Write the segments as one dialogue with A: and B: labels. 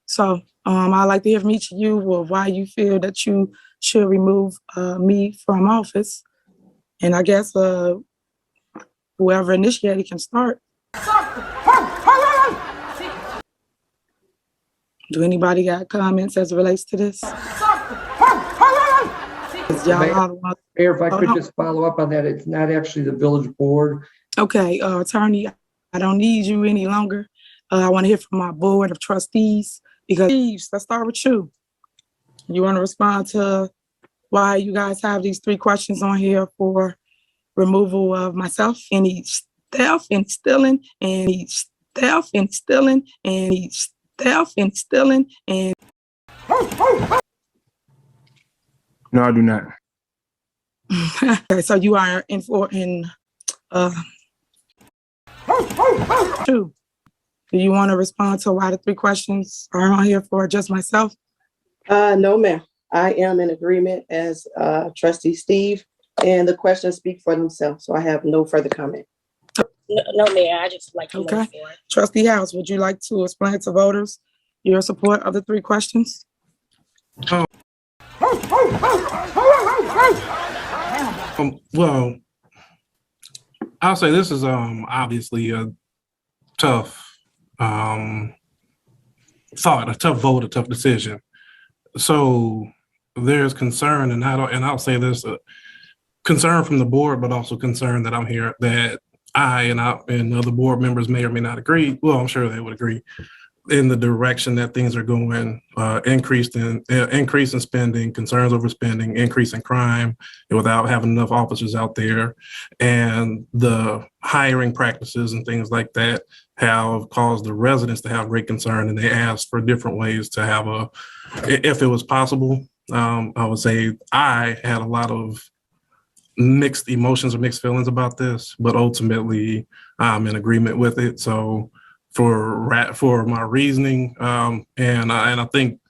A: So I'd like to hear from each of you why you feel that you should remove me from office. And I guess whoever initiated can start. Do anybody got comments as it relates to this?
B: Mayor, if I could just follow up on that, it's not actually the village board.
A: Okay, attorney, I don't need you any longer. I want to hear from my board of trustees because let's start with you. You want to respond to why you guys have these 3 questions on here for removal of myself, any theft and stealing, and theft and stealing, and theft and stealing, and
C: No, I do not.
A: okay, so you are in 2. Do you want to respond to why the 3 questions are on here for just myself?
D: No, ma'am. I am in agreement as Trustee Steve, and the questions speak for themselves, so I have no further comment.
E: No, Mayor, I just like to move forward.
A: Trustee House, would you like to explain to voters your support of the 3 questions?
F: Well, I'll say this is obviously a tough thought, a tough vote, a tough decision. So there's concern, and I'll say this, concern from the board, but also concern that I'm here that I and other board members may or may not agree. Well, I'm sure they would agree in the direction that things are going, increase in spending, concerns over spending, increase in crime without having enough officers out there, and the hiring practices and things like that have caused the residents to have great concern, and they asked for different ways to have if it was possible. I would say I had a lot of mixed emotions or mixed feelings about this, but ultimately I'm in agreement with it. So for my reasoning, and I think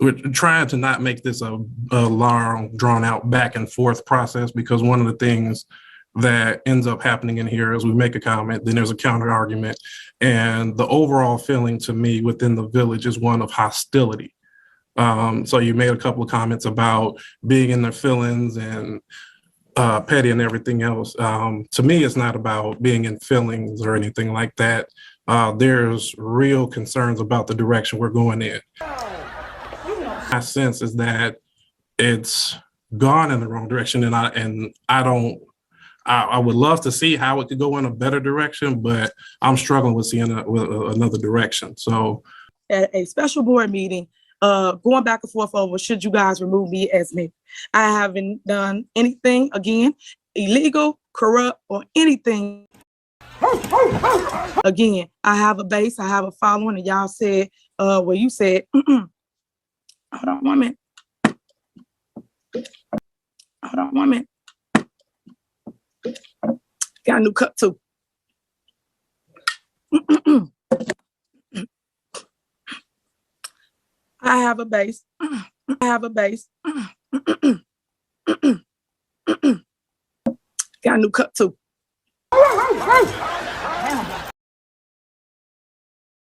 F: we're trying to not make this a long, drawn out back and forth process, because one of the things that ends up happening in here is we make a comment, then there's a counter argument, and the overall feeling to me within the village is one of hostility. So you made a couple of comments about being in their feelings and petty and everything else. To me, it's not about being in feelings or anything like that. There's real concerns about the direction we're going in. My sense is that it's gone in the wrong direction, and I would love to see how it could go in a better direction, but I'm struggling with seeing another direction. So
A: at a special board meeting, going back and forth over should you guys remove me as mayor. I haven't done anything, again, illegal, corrupt, or anything. Again, I have a base, I have a following, and y'all said, you said, hold on 1 minute. Hold on 1 minute. Got a new cup too. I have a base. I have a base. Got a new cup too.